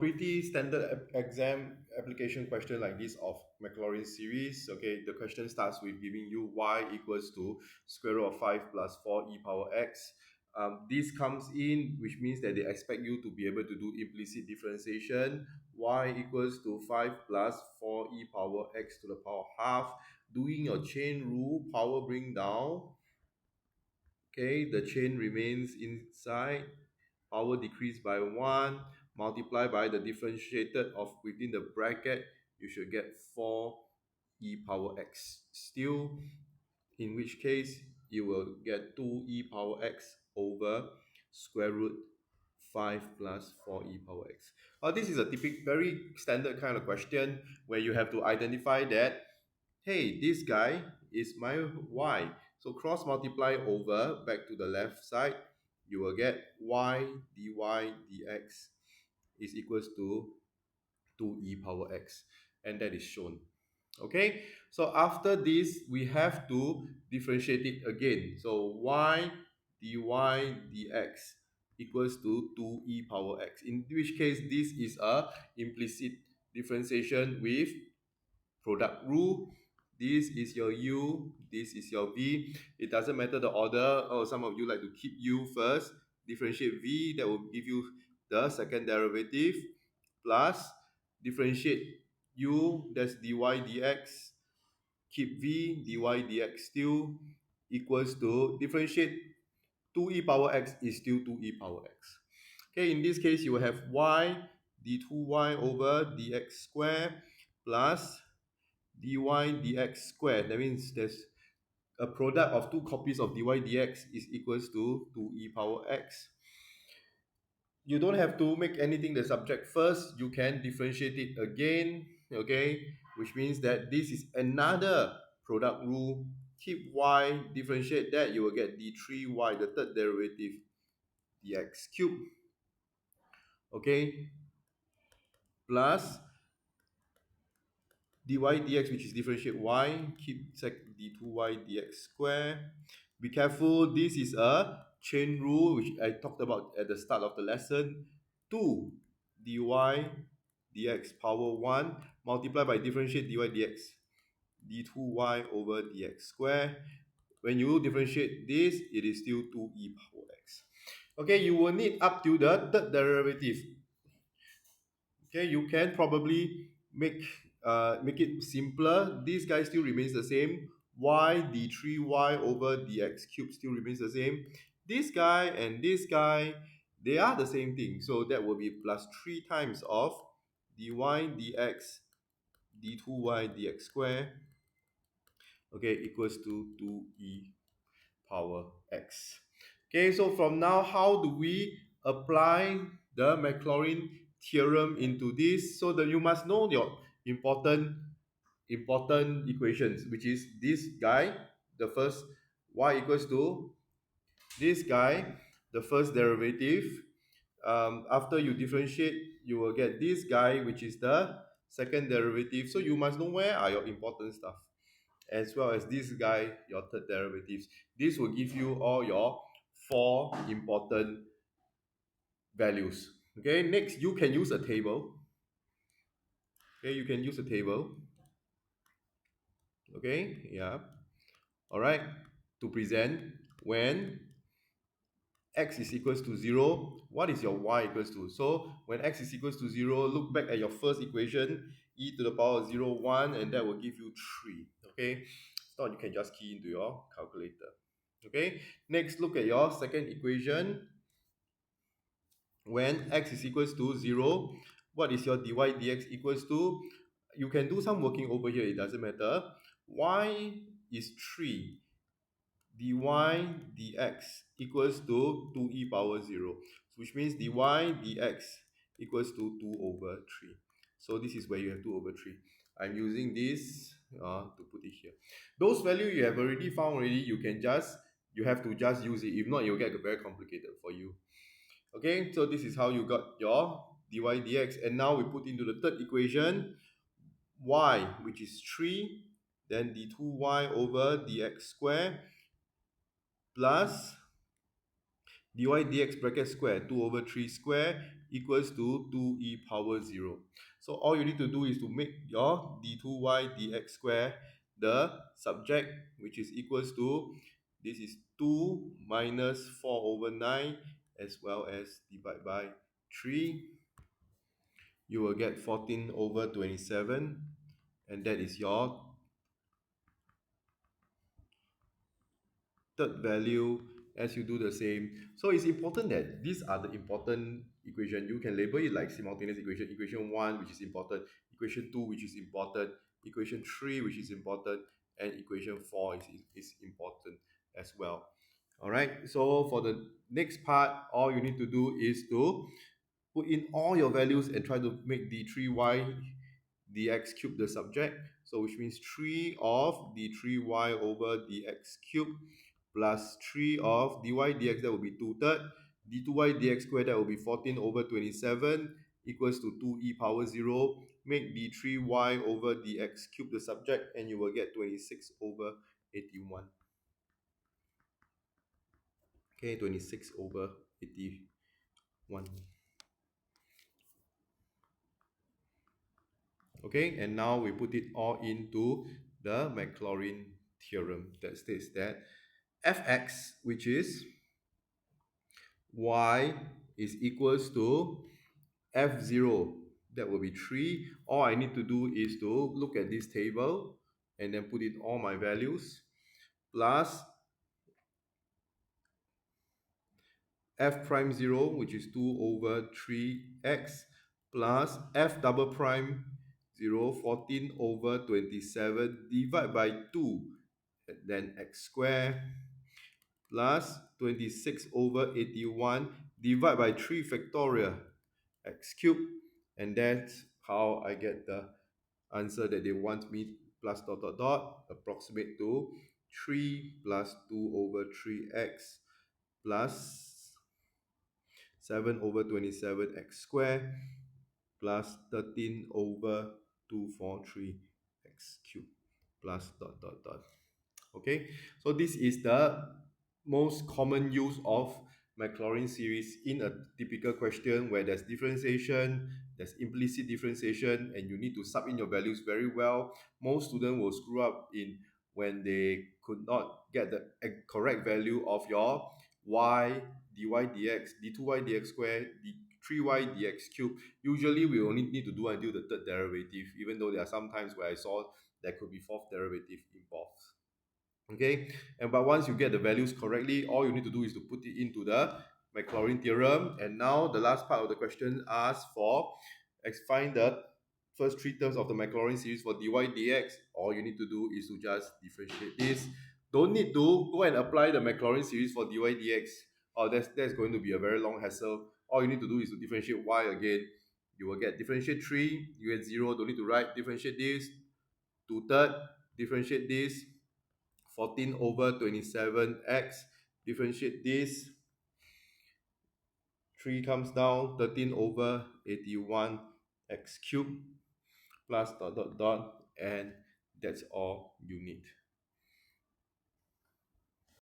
Pretty standard exam application question like this of Maclaurin series. Okay, the question starts with giving you y equals to square root of 5 plus 4 e power x. This comes in, which means that they expect you to be able to do implicit differentiation. Y equals to 5 plus 4 e power x to the power half. Doing your chain rule, power bring down. Okay, the chain remains inside, power decreased by 1, multiply by the differentiated of within the bracket, you should get 4 e power x. Still, in which case you will get 2 e power x over square root 5 plus 4 e power x. This is a typical, very standard kind of question where you have to identify that, hey, this guy is my y. So cross multiply over back to the left side, you will get y dy dx is equals to 2 e power x, and that is shown. Okay, so after this we have to differentiate it again. So y dy dx equals to 2 e power x, in which case this is a implicit differentiation with product rule. This is your u, this is your v. It doesn't matter the order. Oh, some of you like to keep u first, differentiate v, that will give you the second derivative, plus differentiate u, that's dy dx, keep v, dy dx still equals to differentiate 2 e power x is still 2 e power x. Okay, in this case you will have y d2y over dx square plus dy dx squared. That means there's a product of two copies of dy dx is equals to 2 e power x. You don't have to make anything the subject first. You can differentiate it again, okay? Which means that this is another product rule. Keep y, differentiate that, you will get d3y, the third derivative, dx cubed, okay? Plus dy dx, which is differentiate y, keep sec d2y dx square. Be careful, this is a chain rule which I talked about at the start of the lesson. 2 dy dx power 1 multiply by differentiate dy dx d2y over dx square. When you differentiate this, it is still 2 e power x. Okay, you will need up to the third derivative. Okay, you can probably make it simpler. This guy still remains the same. Y d3y over dx cubed still remains the same. This guy and this guy, they are the same thing. So that will be plus 3 times of dy dx d2y dx square, okay, equals to 2e power x. Okay, so from now, how do we apply the Maclaurin theorem into this? So that you must know your important equations, which is this guy, the first y equals to this guy, the first derivative. After you differentiate, you will get this guy, which is the second derivative. So you must know where are your important stuff, as well as this guy, your third derivatives. This will give you all your 4 important values. Okay, next you can use a table. Okay, you can use a table. Okay, yeah. All right, to present when x is equals to 0, what is your y equals to? So when x is equals to 0, look back at your first equation, e to the power of 0, 1, and that will give you 3. Okay, so you can just key into your calculator. Okay, next look at your second equation. When x is equals to 0, what is your dy dx equals to? You can do some working over here, it doesn't matter. Y is 3, dy dx equals to 2e power 0, which means dy dx equals to 2 over 3. So this is where you have 2 over 3. I'm using this to put it here. Those values you have already found already, you have to just use it. If not, it will get very complicated for you. Okay, so this is how you got your dy dx, and now we put into the third equation y, which is 3, then d2y over dx square plus dy dx bracket square 2 over 3 square equals to 2e power 0. So all you need to do is to make your d2y dx square the subject, which is equals to, this is 2 minus 4 over 9, as well as divide by 3. You will get 14 over 27, and that is your third value as you do the same. So it's important that these are the important equation. You can label it like simultaneous equation. Equation 1, which is important. Equation 2, which is important. Equation 3, which is important. And equation 4 is important as well. All right. So for the next part, all you need to do is to put in all your values and try to make d3y dx cube the subject. So which means 3 of d3y over dx cube plus 3 of dy dx, that will be 2/3. d2y dx squared, that will be 14 over 27 equals to 2e power 0. Make d3y over dx cube the subject and you will get 26 over 81. Okay, 26 over 81. Okay, and now we put it all into the Maclaurin theorem that states that fx, which is y, is equals to f0, that will be 3. All I need to do is to look at this table and then put in all my values, plus f prime 0, which is 2 over 3x, plus f double prime 0, 14 over 27, divide by 2, and then x square, plus 26 over 81, divide by 3 factorial, x cubed, and that's how I get the answer that they want me, plus dot dot dot, approximate to 3 plus 2 over 3x plus 7 over 27 x square plus 13 over 243 x cubed plus dot dot dot. Okay, so this is the most common use of Maclaurin series in a typical question where there's differentiation, there's implicit differentiation, and you need to sub in your values very well. Most students will screw up in when they could not get the correct value of your y dy dx, d2y dx squared, d3y dx cubed. Usually we only need to do until the third derivative, even though there are some times where I saw there could be fourth derivative involved. Okay, and but once you get the values correctly, all you need to do is to put it into the Maclaurin theorem. And now the last part of the question asks for find the first three terms of the Maclaurin series for dy dx. All you need to do is to just differentiate this. Don't need to go and apply the Maclaurin series for dy dx. Oh, that's going to be a very long hassle. All you need to do is to differentiate y again. You will get differentiate 3, you get 0, don't need to write, differentiate this, 2/3, differentiate this, 14 over 27x, differentiate this, 3 comes down, 13 over 81 x cubed plus dot dot dot, and that's all you need.